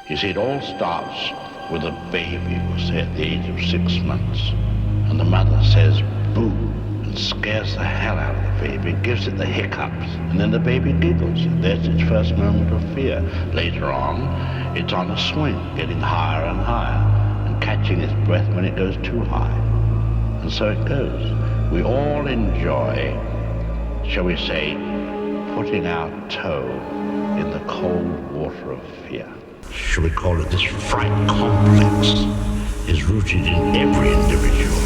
You see, it all starts with a baby who's at the age of 6 months, and the mother says boo and scares the hell out of the baby, gives it the hiccups, and then the baby giggles, and there's its first moment of fear. Later on, it's on a swing, getting higher and higher, and catching its breath when it goes too high. And so it goes. We all enjoy, shall we say, putting our toe in the cold water of fear. Shall we call it this fright complex is rooted in every individual.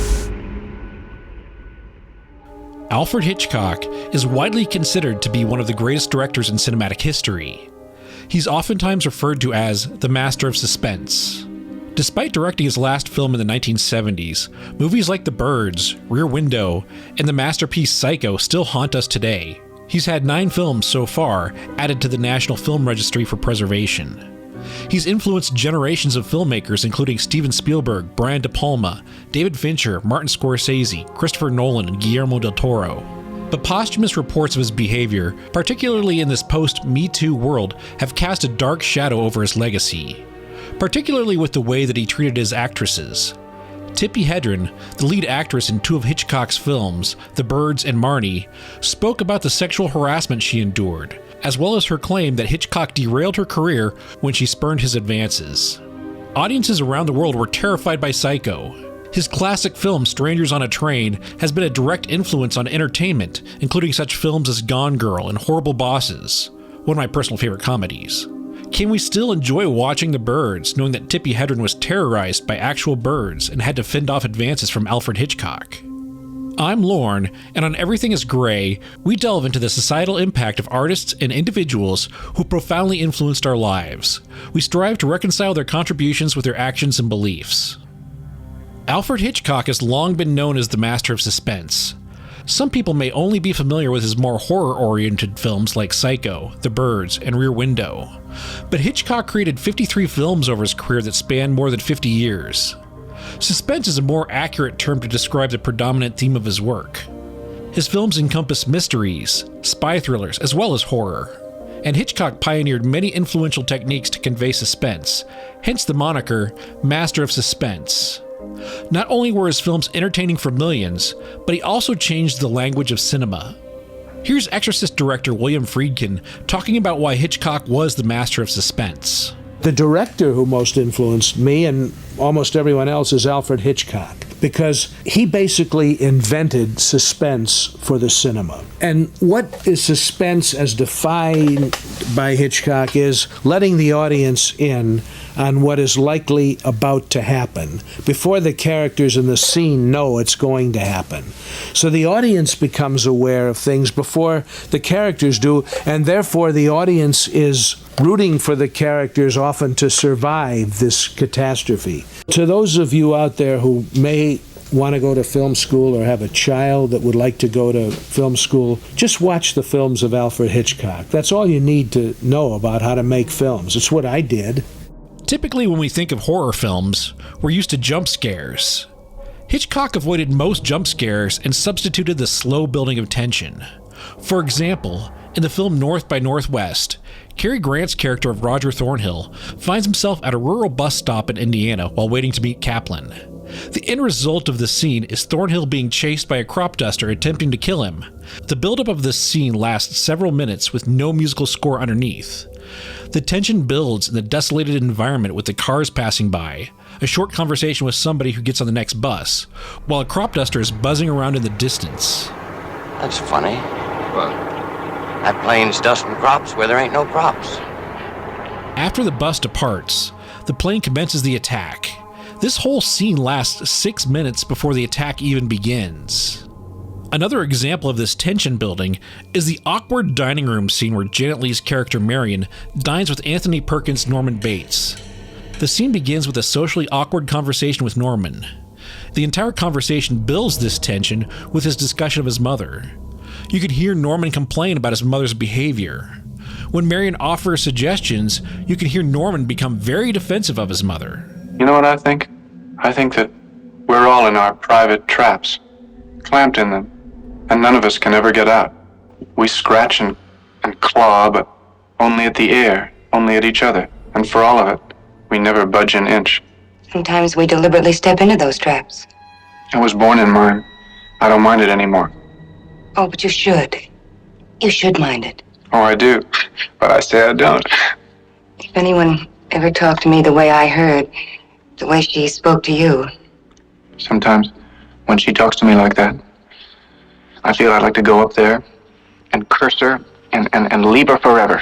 Alfred Hitchcock is widely considered to be one of the greatest directors in cinematic history. He's oftentimes referred to as the master of suspense. Despite directing his last film in the 1970s, movies like The Birds, Rear Window, and the masterpiece Psycho still haunt us today. He's had 9 films so far added to the National Film Registry for preservation. He's influenced generations of filmmakers including Steven Spielberg, Brian De Palma, David Fincher, Martin Scorsese, Christopher Nolan, and Guillermo del Toro. But posthumous reports of his behavior, particularly in this post-Me Too world, have cast a dark shadow over his legacy, particularly with the way that he treated his actresses. Tippi Hedren, the lead actress in 2 of Hitchcock's films, The Birds and Marnie, spoke about the sexual harassment she endured, as well as her claim that Hitchcock derailed her career when she spurned his advances. Audiences around the world were terrified by Psycho. His classic film Strangers on a Train has been a direct influence on entertainment, including such films as Gone Girl and Horrible Bosses, one of my personal favorite comedies. Can we still enjoy watching The Birds, knowing that Tippi Hedren was terrorized by actual birds and had to fend off advances from Alfred Hitchcock? I'm Lorne, and on Everything is Grey, we delve into the societal impact of artists and individuals who profoundly influenced our lives. We strive to reconcile their contributions with their actions and beliefs. Alfred Hitchcock has long been known as the master of suspense. Some people may only be familiar with his more horror-oriented films like Psycho, The Birds, and Rear Window. But Hitchcock created 53 films over his career that spanned more than 50 years. Suspense is a more accurate term to describe the predominant theme of his work. His films encompass mysteries, spy thrillers, as well as horror. And Hitchcock pioneered many influential techniques to convey suspense, hence the moniker Master of Suspense. Not only were his films entertaining for millions, but he also changed the language of cinema. Here's Exorcist director William Friedkin talking about why Hitchcock was the master of suspense. The director who most influenced me and almost everyone else is Alfred Hitchcock, because he basically invented suspense for the cinema. And what is suspense as defined by Hitchcock is letting the audience in on what is likely about to happen before the characters in the scene know it's going to happen. So the audience becomes aware of things before the characters do, and therefore the audience is rooting for the characters often to survive this catastrophe. To those of you out there who may want to go to film school or have a child that would like to go to film school, just watch the films of Alfred Hitchcock. That's all you need to know about how to make films. It's what I did. Typically, when we think of horror films, we're used to jump scares. Hitchcock avoided most jump scares and substituted the slow building of tension. For example, in the film North by Northwest, Cary Grant's character of Roger Thornhill finds himself at a rural bus stop in Indiana while waiting to meet Kaplan. The end result of the scene is Thornhill being chased by a crop duster attempting to kill him. The buildup of this scene lasts several minutes with no musical score underneath. The tension builds in the desolated environment with the cars passing by, a short conversation with somebody who gets on the next bus, while a crop duster is buzzing around in the distance. That's funny. What? That plane's dusting crops where there ain't no crops. After the bus departs, the plane commences the attack. This whole scene lasts 6 minutes before the attack even begins. Another example of this tension building is the awkward dining room scene where Janet Leigh's character Marion dines with Anthony Perkins' Norman Bates. The scene begins with a socially awkward conversation with Norman. The entire conversation builds this tension with his discussion of his mother. You can hear Norman complain about his mother's behavior. When Marion offers suggestions, you can hear Norman become very defensive of his mother. You know what I think? I think that we're all in our private traps, clamped in them, and none of us can ever get out. We scratch and claw, but only at the air, only at each other. And for all of it, We never budge an inch. Sometimes we deliberately step into those traps. I was born in mine. I don't mind it anymore. Oh, but you should. You should mind it. Oh, I do. But I say I don't. If anyone ever talked to me the way I heard, the way she spoke to you. Sometimes, when she talks to me like that, I feel I'd like to go up there and curse her and leave her forever.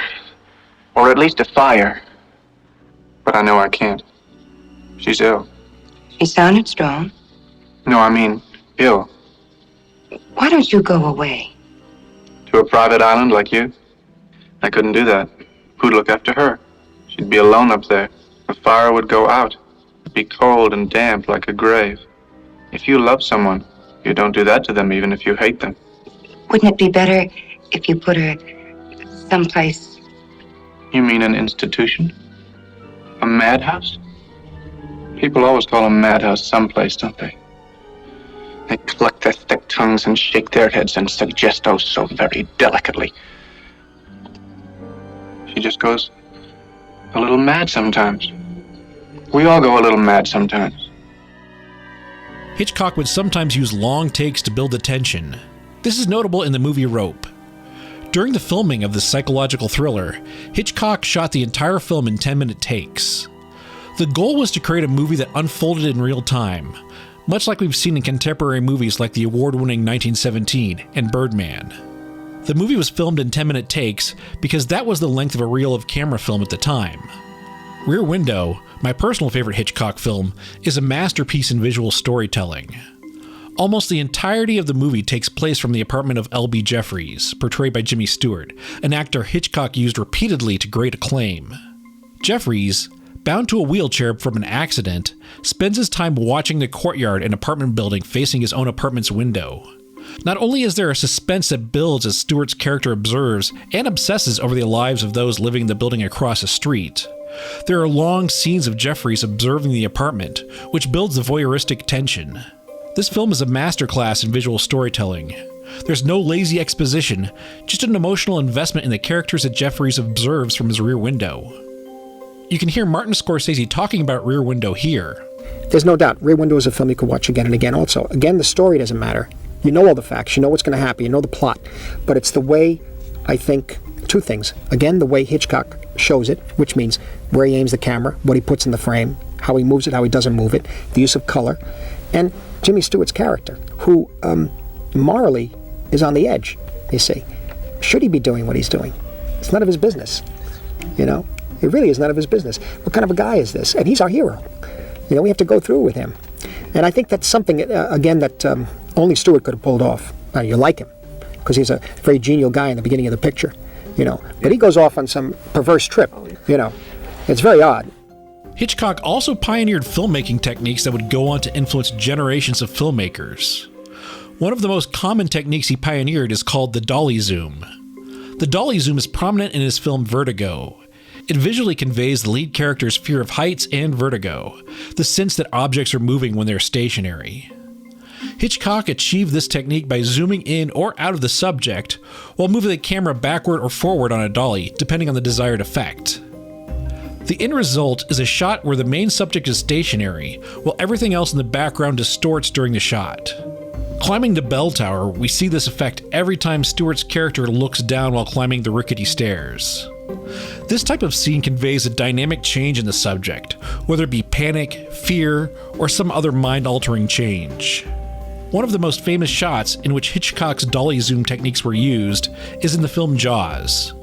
Or at least defy her. But I know I can't. She's ill. She sounded strong. No, I mean, ill. Why don't you go away? To a private island like you? I couldn't do that. Who'd look after her? She'd be alone up there. The fire would go out. It'd be cold and damp like a grave. If you love someone, you don't do that to them even if you hate them. Wouldn't it be better if you put her someplace? You mean an institution? A madhouse? People always call a madhouse someplace, don't they? They cluck their thick tongues and shake their heads and suggest oh so very delicately. She just goes a little mad sometimes. We all go a little mad sometimes. Hitchcock would sometimes use long takes to build the tension. This is notable in the movie Rope. During the filming of this psychological thriller, Hitchcock shot the entire film in 10-minute takes. The goal was to create a movie that unfolded in real time, much like we've seen in contemporary movies like the award-winning 1917 and Birdman. The movie was filmed in 10-minute takes because that was the length of a reel of camera film at the time. Rear Window, my personal favorite Hitchcock film, is a masterpiece in visual storytelling. Almost the entirety of the movie takes place from the apartment of L.B. Jeffries, portrayed by Jimmy Stewart, an actor Hitchcock used repeatedly to great acclaim. Jeffries, bound to a wheelchair from an accident, spends his time watching the courtyard and apartment building facing his own apartment's window. Not only is there a suspense that builds as Stewart's character observes and obsesses over the lives of those living in the building across the street, there are long scenes of Jeffries observing the apartment, which builds the voyeuristic tension. This film is a masterclass in visual storytelling. There's no lazy exposition, just an emotional investment in the characters that Jeffries observes from his rear window. You can hear Martin Scorsese talking about Rear Window here. There's no doubt, Rear Window is a film you could watch again and again also. Again, the story doesn't matter. You know all the facts, you know what's going to happen, you know the plot. But it's the way, I think, two things. Again, the way Hitchcock shows it, which means where he aims the camera, what he puts in the frame, how he moves it, how he doesn't move it, the use of color, and Jimmy Stewart's character, who morally is on the edge, you see. Should he be doing what he's doing? It's none of his business, you know? It really is none of his business. What kind of a guy is this? And he's our hero. You know, we have to go through with him. And I think that's something, again, that only Stewart could have pulled off. Now, you like him, because he's a very genial guy in the beginning of the picture, you know. But he goes off on some perverse trip, you know. It's very odd. Hitchcock also pioneered filmmaking techniques that would go on to influence generations of filmmakers. One of the most common techniques he pioneered is called the dolly zoom. The dolly zoom is prominent in his film Vertigo. It visually conveys the lead character's fear of heights and vertigo, the sense that objects are moving when they're stationary. Hitchcock achieved this technique by zooming in or out of the subject, while moving the camera backward or forward on a dolly, depending on the desired effect. The end result is a shot where the main subject is stationary, while everything else in the background distorts during the shot. Climbing the bell tower, we see this effect every time Stewart's character looks down while climbing the rickety stairs. This type of scene conveys a dynamic change in the subject, whether it be panic, fear, or some other mind-altering change. One of the most famous shots in which Hitchcock's dolly zoom techniques were used is in the film Jaws.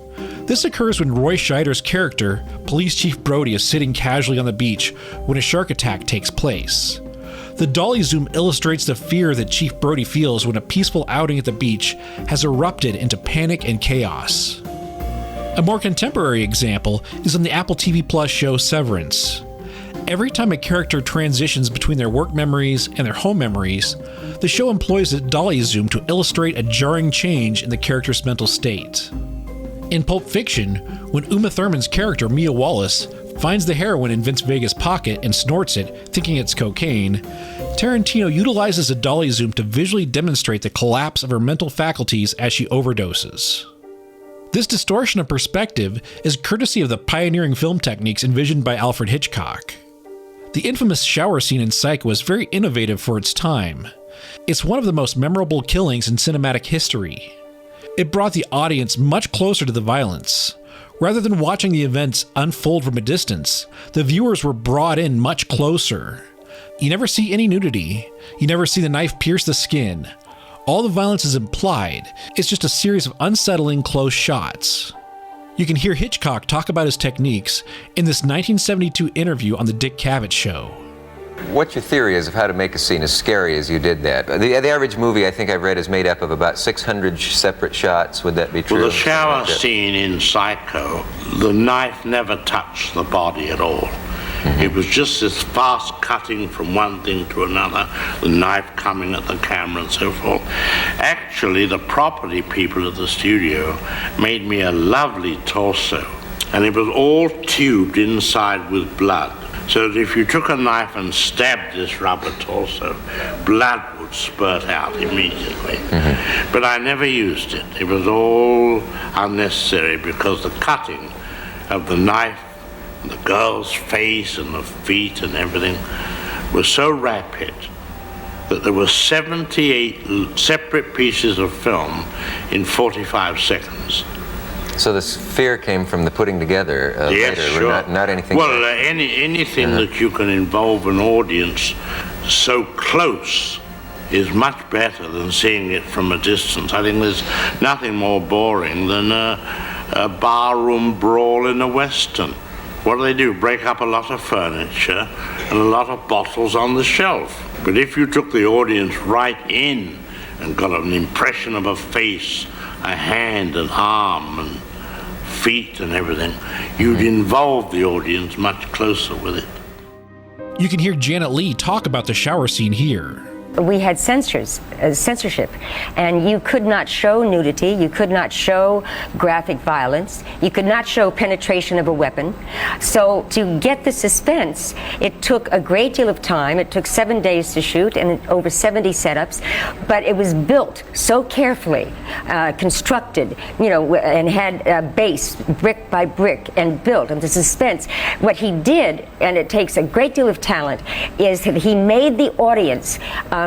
This occurs when Roy Scheider's character, Police Chief Brody, is sitting casually on the beach when a shark attack takes place. The dolly zoom illustrates the fear that Chief Brody feels when a peaceful outing at the beach has erupted into panic and chaos. A more contemporary example is in the Apple TV Plus show Severance. Every time a character transitions between their work memories and their home memories, the show employs a dolly zoom to illustrate a jarring change in the character's mental state. In Pulp Fiction, when Uma Thurman's character, Mia Wallace, finds the heroin in Vince Vega's pocket and snorts it, thinking it's cocaine, Tarantino utilizes a dolly zoom to visually demonstrate the collapse of her mental faculties as she overdoses. This distortion of perspective is courtesy of the pioneering film techniques envisioned by Alfred Hitchcock. The infamous shower scene in Psycho was very innovative for its time. It's one of the most memorable killings in cinematic history. It brought the audience much closer to the violence. Rather than watching the events unfold from a distance, the viewers were brought in much closer. You never see any nudity. You never see the knife pierce the skin. All the violence is implied. It's just a series of unsettling close shots. You can hear Hitchcock talk about his techniques in this 1972 interview on The Dick Cavett Show. What your theory is of how to make a scene as scary as you did that? The average movie I think I've read is made up of about 600 separate shots. Would that be true? Well, the shower scene in Psycho, the knife never touched the body at all. It was just this fast cutting from one thing to another, the knife coming at the camera and so forth. Actually, the property people at the studio made me a lovely torso, and it was all tubed inside with blood. So that if you took a knife and stabbed this rubber torso, blood would spurt out immediately. But I never used it. It was all unnecessary because the cutting of the knife, the girl's face and the feet and everything was so rapid that there were 78 separate pieces of film in 45 seconds. So this fear came from the putting together yes, later, sure. not anything. Well, anything that you can involve an audience so close is much better than seeing it from a distance. I think there's nothing more boring than a barroom brawl in a Western. What do? Break up a lot of furniture and a lot of bottles on the shelf. But if you took the audience right in and got an impression of a face, a hand, an arm, and feet and everything, you'd involve the audience much closer with it. You can hear Janet Leigh talk about the shower scene here. We had censorship, and you could not show nudity, you could not show graphic violence, you could not show penetration of a weapon. So to get the suspense, it took a great deal of time. It took 7 days to shoot and over 70 setups, but it was built so carefully, constructed, and had a base brick by brick and built. And the suspense, what he did, and it takes a great deal of talent, is that he made the audience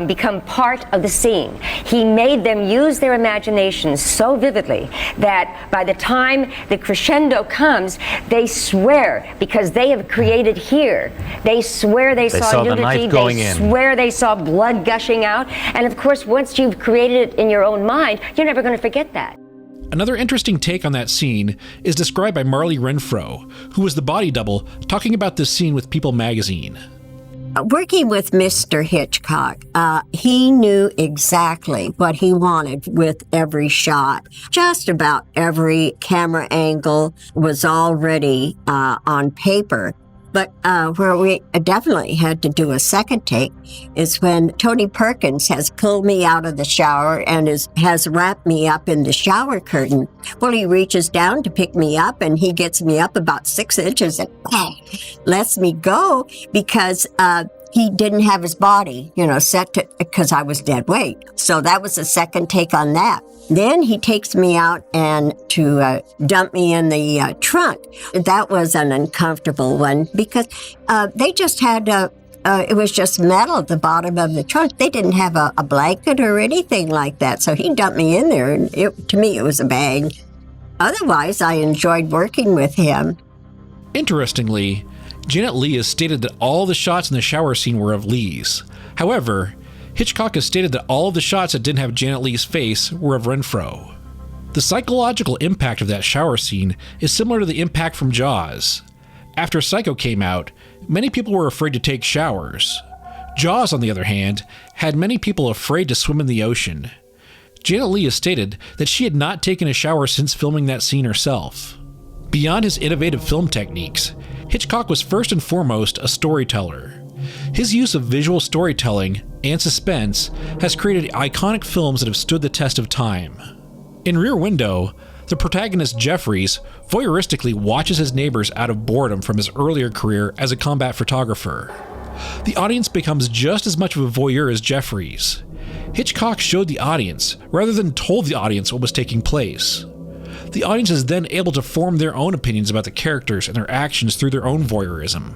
become part of the scene. He made them use their imaginations so vividly that by the time the crescendo comes, they swear, because they have created here, they swear they saw nudity, they swear they saw blood gushing out, and of course once you've created it in your own mind, you're never going to forget that. Another interesting take on that scene is described by Marley Renfro, who was the body double, talking about this scene with People magazine. Working with Mr. Hitchcock, he knew exactly what he wanted with every shot. Just about every camera angle was already on paper. But where we definitely had to do a second take is when Tony Perkins has pulled me out of the shower and has wrapped me up in the shower curtain. Well, he reaches down to pick me up, and he gets me up about 6 inches and lets me go because he didn't have his body, set to, because I was dead weight. So that was the second take on that. Then he takes me out and to dump me in the trunk. That was an uncomfortable one because they just had it was just metal at the bottom of the trunk. They didn't have a blanket or anything like that. So he dumped me in there, and to me it was a bang. Otherwise, I enjoyed working with him. Interestingly, Janet Leigh has stated that all the shots in the shower scene were of Leigh's. However, Hitchcock has stated that all of the shots that didn't have Janet Leigh's face were of Renfro. The psychological impact of that shower scene is similar to the impact from Jaws. After Psycho came out, many people were afraid to take showers. Jaws, on the other hand, had many people afraid to swim in the ocean. Janet Leigh has stated that she had not taken a shower since filming that scene herself. Beyond his innovative film techniques, Hitchcock was first and foremost a storyteller. His use of visual storytelling and suspense has created iconic films that have stood the test of time. In Rear Window, the protagonist Jeffries voyeuristically watches his neighbors out of boredom from his earlier career as a combat photographer. The audience becomes just as much of a voyeur as Jeffries. Hitchcock showed the audience, rather than told the audience what was taking place. the audience is then able to form their own opinions about the characters and their actions through their own voyeurism.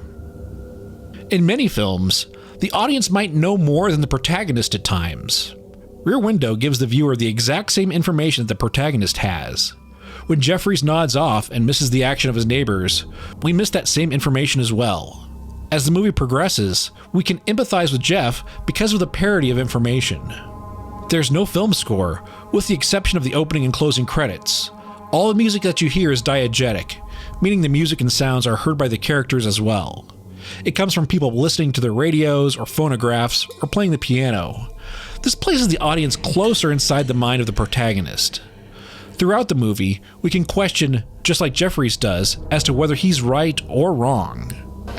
In many films, the audience might know more than the protagonist at times. Rear Window gives the viewer the exact same information that the protagonist has. When Jeffries nods off and misses the action of his neighbors, we miss that same information as well. As the movie progresses, we can empathize with Jeff because of the parity of information. There's no film score, with the exception of the opening and closing credits. All the music that you hear is diegetic, meaning the music and sounds are heard by the characters as well. It comes from people listening to their radios or phonographs or playing the piano. This places the audience closer inside the mind of the protagonist. Throughout the movie, we can question, just like Jeffries does, as to whether he's right or wrong.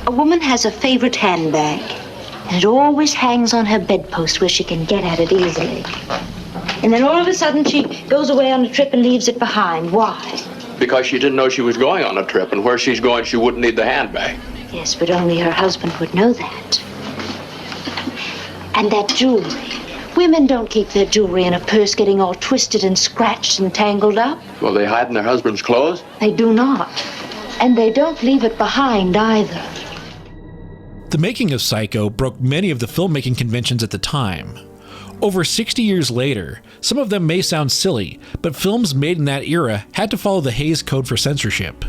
A woman has a favorite handbag, and it always hangs on her bedpost where she can get at it easily. And then all of a sudden she goes away on a trip and leaves it behind. Why? Because she didn't know she was going on a trip, and where she's going she wouldn't need the handbag. Yes, but only her husband would know that. And that jewelry. Women don't keep their jewelry in a purse getting all twisted and scratched and tangled up. Will they hide in their husband's clothes? They do not. And they don't leave it behind either. The making of Psycho broke many of the filmmaking conventions at the time. Over 60 years later, some of them may sound silly, but films made in that era had to follow the Hays Code for censorship.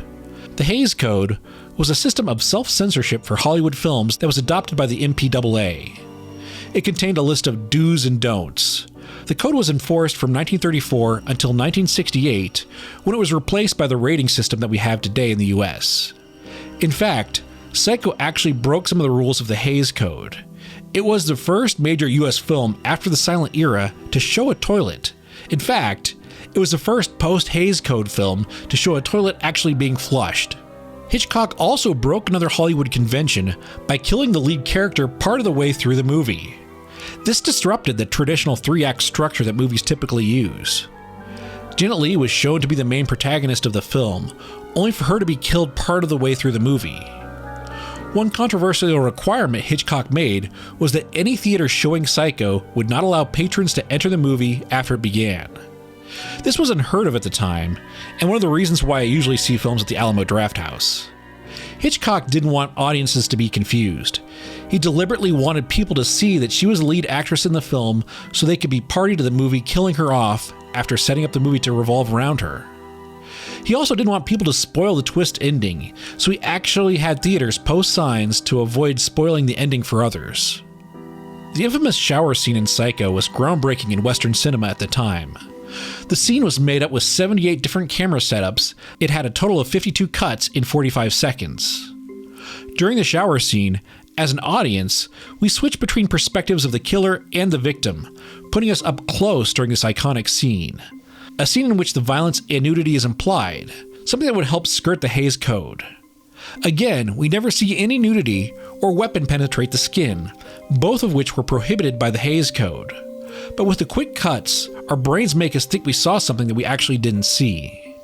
The Hays Code was a system of self-censorship for Hollywood films that was adopted by the MPAA. It contained a list of do's and don'ts. The code was enforced from 1934 until 1968, when it was replaced by the rating system that we have today in the US. In fact, Psycho actually broke some of the rules of the Hays Code. It was the first major US film after the silent era to show a toilet. In fact, it was the first post-Hays Code film to show a toilet actually being flushed. Hitchcock also broke another Hollywood convention by killing the lead character part of the way through the movie. This disrupted the traditional three-act structure that movies typically use. Janet Leigh was shown to be the main protagonist of the film, only for her to be killed part of the way through the movie. One controversial requirement Hitchcock made was that any theater showing Psycho would not allow patrons to enter the movie after it began. This was unheard of at the time, and one of the reasons why I usually see films at the Alamo Drafthouse. Hitchcock didn't want audiences to be confused. He deliberately wanted people to see that she was the lead actress in the film so they could be party to the movie killing her off after setting up the movie to revolve around her. He also didn't want people to spoil the twist ending, so he actually had theaters post signs to avoid spoiling the ending for others. The infamous shower scene in Psycho was groundbreaking in Western cinema at the time. The scene was made up with 78 different camera setups. It had a total of 52 cuts in 45 seconds. During the shower scene, as an audience, we switch between perspectives of the killer and the victim, putting us up close during this iconic scene. A scene in which the violence and nudity is implied, something that would help skirt the Hays Code. Again, we never see any nudity or weapon penetrate the skin, both of which were prohibited by the Hays Code. But with the quick cuts, our brains make us think we saw something that we actually didn't see.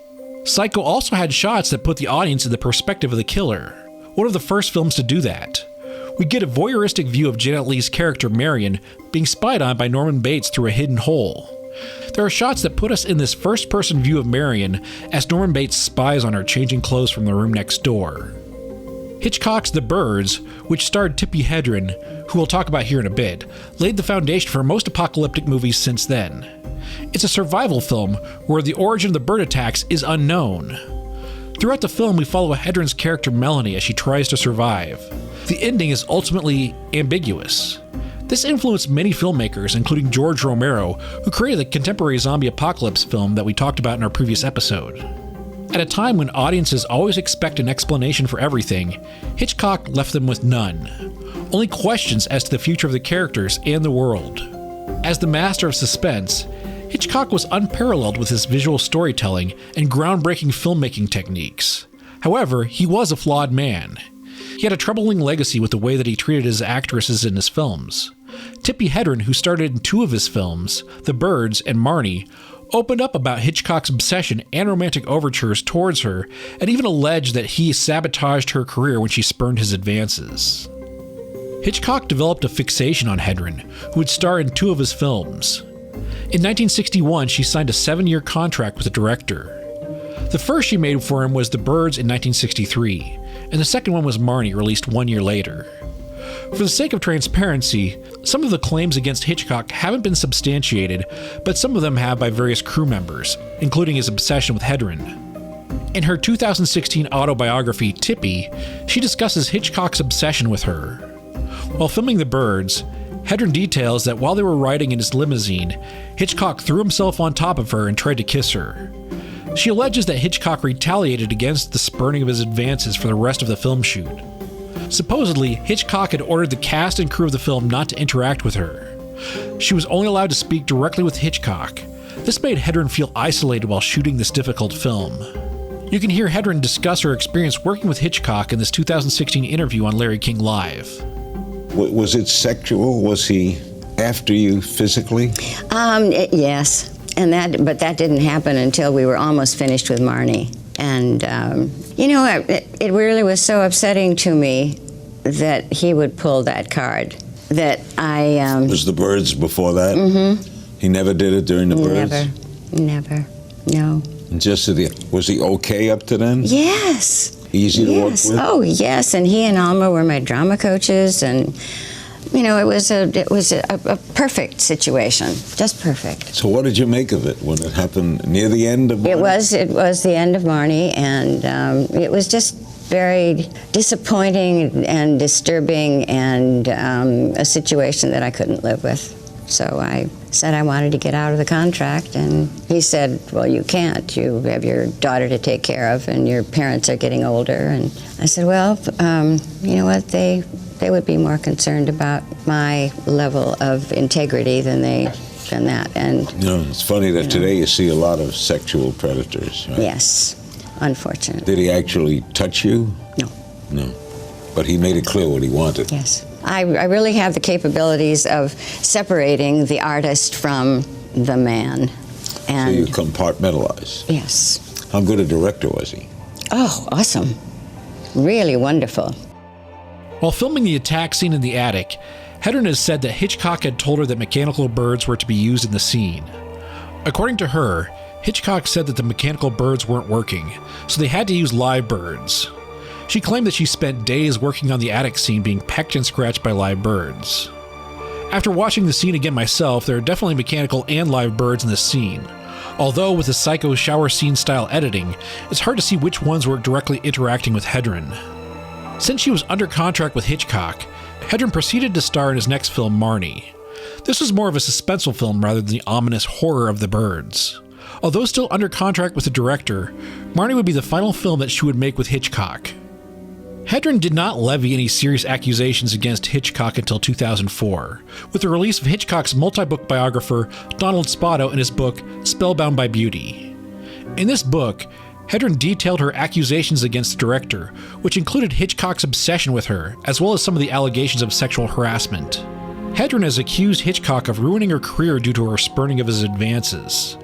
Psycho also had shots that put the audience in the perspective of the killer, one of the first films to do that. We get a voyeuristic view of Janet Leigh's character Marion being spied on by Norman Bates through a hidden hole. There are shots that put us in this first-person view of Marion as Norman Bates spies on her changing clothes from the room next door. Hitchcock's The Birds, which starred Tippi Hedren, who we'll talk about here in a bit, laid the foundation for most apocalyptic movies since then. It's a survival film where the origin of the bird attacks is unknown. Throughout the film, we follow Hedren's character Melanie as she tries to survive. The ending is ultimately ambiguous. This influenced many filmmakers, including George Romero, who created the contemporary zombie apocalypse film that we talked about in our previous episode. At a time when audiences always expect an explanation for everything, Hitchcock left them with none. Only questions as to the future of the characters and the world. As the master of suspense, Hitchcock was unparalleled with his visual storytelling and groundbreaking filmmaking techniques. However, he was a flawed man. He had a troubling legacy with the way that he treated his actresses in his films. Tippi Hedren, who starred in 2 of his films, The Birds and Marnie, opened up about Hitchcock's obsession and romantic overtures towards her, and even alleged that he sabotaged her career when she spurned his advances. Hitchcock developed a fixation on Hedren, who would star in 2 of his films. In 1961, she signed a 7-year contract with the director. The first she made for him was The Birds in 1963, and the second one was Marnie, released 1 year later. For the sake of transparency, some of the claims against Hitchcock haven't been substantiated, but some of them have by various crew members, including his obsession with Hedren. In her 2016 autobiography, Tippi, she discusses Hitchcock's obsession with her. While filming The Birds, Hedren details that while they were riding in his limousine, Hitchcock threw himself on top of her and tried to kiss her. She alleges that Hitchcock retaliated against the spurning of his advances for the rest of the film shoot. Supposedly, Hitchcock had ordered the cast and crew of the film not to interact with her. She was only allowed to speak directly with Hitchcock. This made Hedren feel isolated while shooting this difficult film. You can hear Hedren discuss her experience working with Hitchcock in this 2016 interview on Larry King Live. Was it sexual? Was he after you physically? Yes, but that didn't happen until we were almost finished with Marnie. And, it really was so upsetting to me that he would pull that card. That I... Was The Birds before that? Mm-hmm. He never did it during The Birds? Never, no. Was he okay up to then? Yes. Easy to work with? Oh, yes, and he and Alma were my drama coaches, and... it was a perfect situation, just perfect. So what did you make of it when it happened near the end of Marnie? It was the end of Marnie, and it was just very disappointing and disturbing, and a situation that I couldn't live with. So I said I wanted to get out of the contract, and he said, well, you can't. You have your daughter to take care of, and your parents are getting older. And I said, well, you know what, they would be more concerned about my level of integrity than that. And it's funny that today you see a lot of sexual predators, right? Yes, unfortunately. Did he actually touch you? No. But he made it clear what he wanted. Yes. I really have the capabilities of separating the artist from the man. And so you compartmentalize? Yes. How good a director was he? Oh, awesome. Really wonderful. While filming the attack scene in the attic, Hedren has said that Hitchcock had told her that mechanical birds were to be used in the scene. According to her, Hitchcock said that the mechanical birds weren't working, so they had to use live birds. She claimed that she spent days working on the attic scene being pecked and scratched by live birds. After watching the scene again myself, there are definitely mechanical and live birds in this scene. Although with the Psycho shower scene style editing, it's hard to see which ones were directly interacting with Hedren. Since she was under contract with Hitchcock, Hedren proceeded to star in his next film, Marnie. This was more of a suspenseful film rather than the ominous horror of The Birds. Although still under contract with the director, Marnie would be the final film that she would make with Hitchcock. Hedren did not levy any serious accusations against Hitchcock until 2004, with the release of Hitchcock's multi-book biographer Donald Spoto in his book Spellbound by Beauty. In this book, Hedren detailed her accusations against the director, which included Hitchcock's obsession with her, as well as some of the allegations of sexual harassment. Hedren has accused Hitchcock of ruining her career due to her spurning of his advances.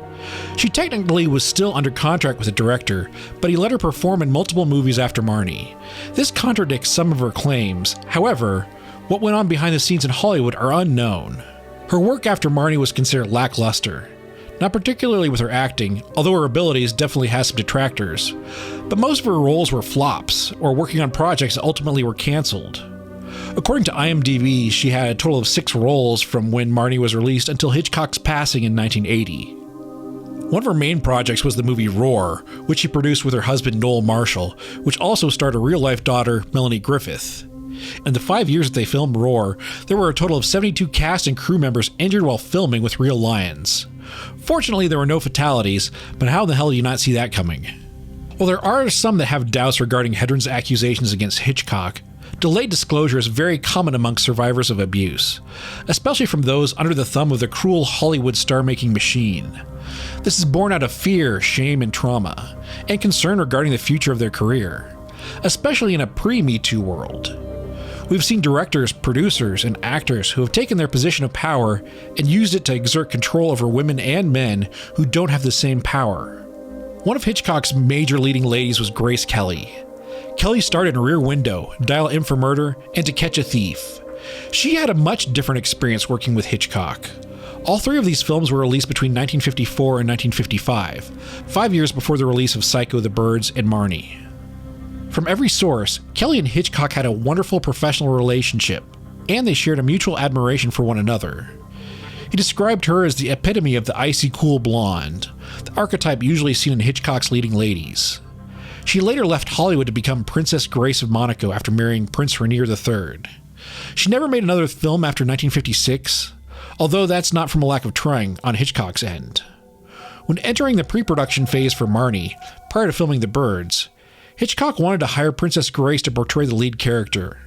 She technically was still under contract with the director, but he let her perform in multiple movies after Marnie. This contradicts some of her claims. However, what went on behind the scenes in Hollywood are unknown. Her work after Marnie was considered lackluster. Not particularly with her acting, although her abilities definitely has some detractors. But most of her roles were flops, or working on projects that ultimately were canceled. According to IMDb, she had a total of 6 roles from when Marnie was released until Hitchcock's passing in 1980. One of her main projects was the movie Roar, which she produced with her husband Noel Marshall, which also starred her real-life daughter, Melanie Griffith. In the 5 years that they filmed Roar, there were a total of 72 cast and crew members injured while filming with real lions. Fortunately, there were no fatalities, but how the hell do you not see that coming? While there are some that have doubts regarding Hedren's accusations against Hitchcock, delayed disclosure is very common amongst survivors of abuse, especially from those under the thumb of the cruel Hollywood star-making machine. This is born out of fear, shame, and trauma, and concern regarding the future of their career, especially in a pre-Me Too world. We've seen directors, producers, and actors who have taken their position of power and used it to exert control over women and men who don't have the same power. One of Hitchcock's major leading ladies was Grace Kelly. Kelly starred in Rear Window, Dial M for Murder, and To Catch a Thief. She had a much different experience working with Hitchcock. All three of these films were released between 1954 and 1955, 5 years before the release of Psycho, the Birds, and Marnie. From every source, Kelly and Hitchcock had a wonderful professional relationship, and they shared a mutual admiration for one another. He described her as the epitome of the icy cool blonde, the archetype usually seen in Hitchcock's leading ladies. She later left Hollywood to become Princess Grace of Monaco after marrying Prince Rainier III. She never made another film after 1956, although that's not from a lack of trying on Hitchcock's end. When entering the pre-production phase for Marnie, prior to filming The Birds, Hitchcock wanted to hire Princess Grace to portray the lead character.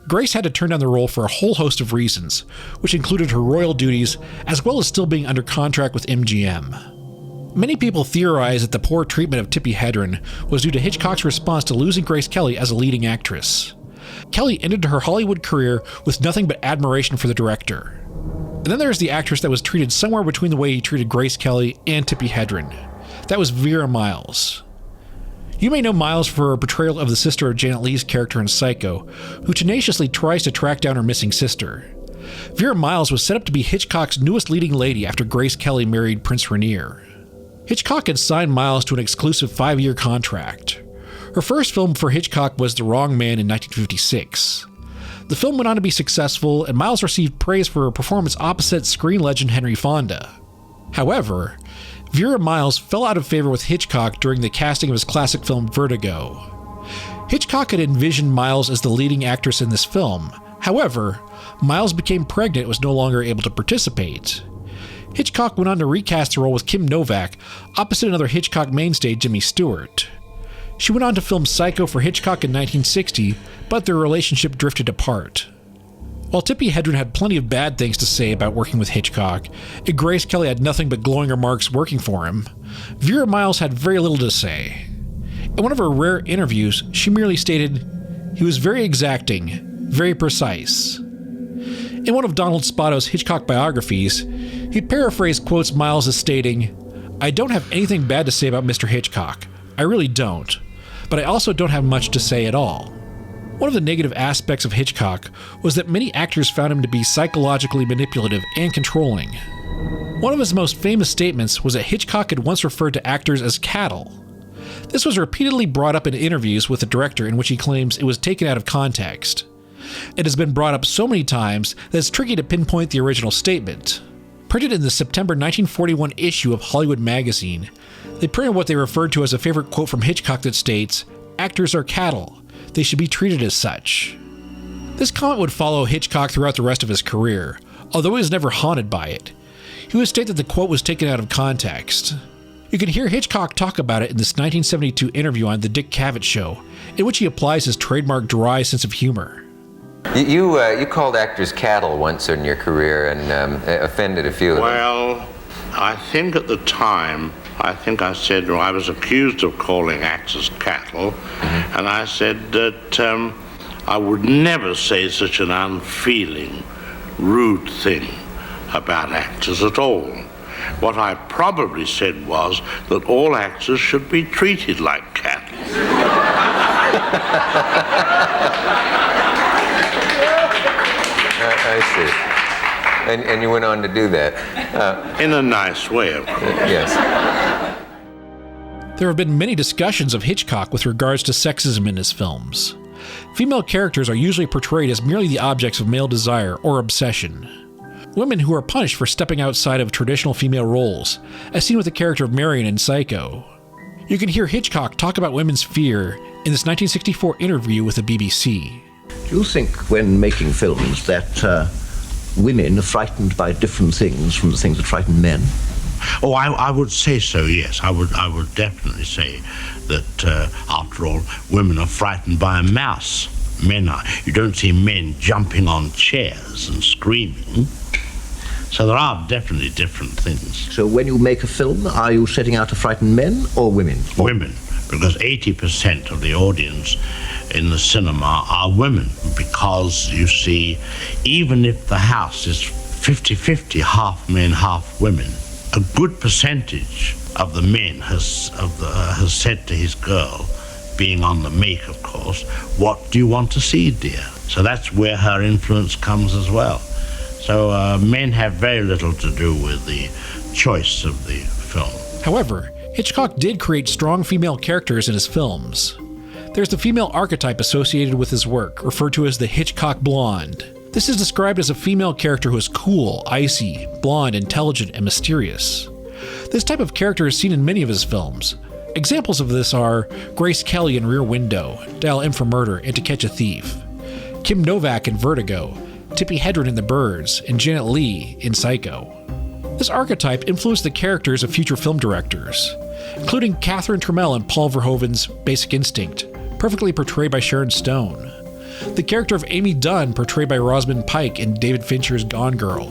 Grace had to turn down the role for a whole host of reasons, which included her royal duties as well as still being under contract with MGM. Many people theorize that the poor treatment of Tippi Hedren was due to Hitchcock's response to losing Grace Kelly as a leading actress. Kelly ended her Hollywood career with nothing but admiration for the director. And then there's the actress that was treated somewhere between the way he treated Grace Kelly and Tippi Hedren. That was Vera Miles. You may know Miles for her portrayal of the sister of Janet Leigh's character in Psycho, who tenaciously tries to track down her missing sister. Vera Miles was set up to be Hitchcock's newest leading lady after Grace Kelly married Prince Rainier. Hitchcock had signed Miles to an exclusive 5-year contract. Her first film for Hitchcock was The Wrong Man in 1956. The film went on to be successful, and Miles received praise for her performance opposite screen legend Henry Fonda. However, Vera Miles fell out of favor with Hitchcock during the casting of his classic film Vertigo. Hitchcock had envisioned Miles as the leading actress in this film. However, Miles became pregnant and was no longer able to participate. Hitchcock went on to recast the role with Kim Novak, opposite another Hitchcock mainstay, Jimmy Stewart. She went on to film Psycho for Hitchcock in 1960, but their relationship drifted apart. While Tippi Hedren had plenty of bad things to say about working with Hitchcock, and Grace Kelly had nothing but glowing remarks working for him, Vera Miles had very little to say. In one of her rare interviews, she merely stated, "He was very exacting, very precise." In one of Donald Spato's Hitchcock biographies, he paraphrased quotes Miles as stating, "I don't have anything bad to say about Mr. Hitchcock. I really don't. But I also don't have much to say at all." One of the negative aspects of Hitchcock was that many actors found him to be psychologically manipulative and controlling. One of his most famous statements was that Hitchcock had once referred to actors as cattle. This was repeatedly brought up in interviews with the director in which he claims it was taken out of context. It has been brought up so many times that it's tricky to pinpoint the original statement. Printed in the September 1941 issue of Hollywood magazine, they printed what they referred to as a favorite quote from Hitchcock that states, "Actors are cattle. They should be treated as such." This comment would follow Hitchcock throughout the rest of his career, although he was never haunted by it. He would state that the quote was taken out of context. You can hear Hitchcock talk about it in this 1972 interview on The Dick Cavett Show, in which he applies his trademark dry sense of humor. You called actors cattle once in your career and offended a few of them. Well, I think at the time, I said, I was accused of calling actors cattle, and I said that I would never say such an unfeeling, rude thing about actors at all. What I probably said was that all actors should be treated like cattle. I see. And you went on to do that. In a nice way, of course. Yes. There have been many discussions of Hitchcock with regards to sexism in his films. Female characters are usually portrayed as merely the objects of male desire or obsession. Women who are punished for stepping outside of traditional female roles, as seen with the character of Marion in Psycho. You can hear Hitchcock talk about women's fear in this 1964 interview with the BBC. Do you think when making films that women are frightened by different things from the things that frighten men? Oh, I would say so, yes. I would definitely say that, after all, women are frightened by a mouse. Men are. You don't see men jumping on chairs and screaming. So there are definitely different things. So when you make a film, are you setting out to frighten men or women? Women, because 80% of the audience in the cinema are women. Because, you see, even if the house is 50-50, half men, half women, a good percentage of the men has said to his girl, being on the make, of course, "What do you want to see, dear?" So that's where her influence comes as well. So men have very little to do with the choice of the film. However, Hitchcock did create strong female characters in his films. There's the female archetype associated with his work, referred to as the Hitchcock blonde. This is described as a female character who is cool, icy, blonde, intelligent, and mysterious. This type of character is seen in many of his films. Examples of this are Grace Kelly in Rear Window, Dial M for Murder, and To Catch a Thief, Kim Novak in Vertigo, Tippi Hedren in The Birds, and Janet Leigh in Psycho. This archetype influenced the characters of future film directors, including Catherine Trammell in Paul Verhoeven's Basic Instinct, perfectly portrayed by Sharon Stone, the character of Amy Dunn portrayed by Rosamund Pike in David Fincher's Gone Girl,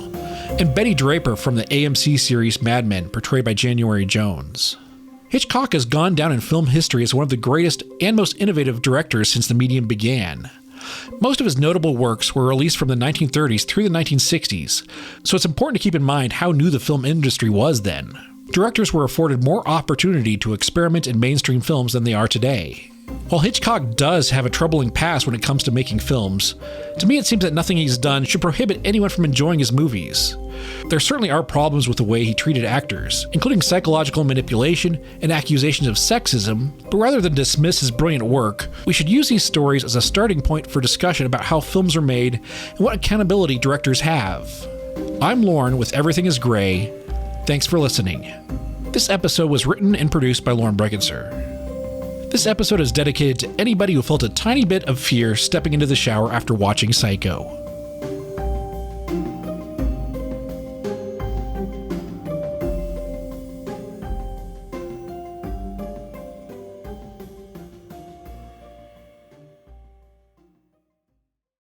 and Betty Draper from the AMC series Mad Men portrayed by January Jones. Hitchcock has gone down in film history as one of the greatest and most innovative directors since the medium began. Most of his notable works were released from the 1930s through the 1960s, so it's important to keep in mind how new the film industry was then. Directors were afforded more opportunity to experiment in mainstream films than they are today. While Hitchcock does have a troubling past when it comes to making films, to me it seems that nothing he's done should prohibit anyone from enjoying his movies. There certainly are problems with the way he treated actors, including psychological manipulation and accusations of sexism, but rather than dismiss his brilliant work, we should use these stories as a starting point for discussion about how films are made and what accountability directors have. I'm Lorne with Everything is Gray. Thanks for listening. This episode was written and produced by Lorne Bregitzer. This episode is dedicated to anybody who felt a tiny bit of fear stepping into the shower after watching Psycho.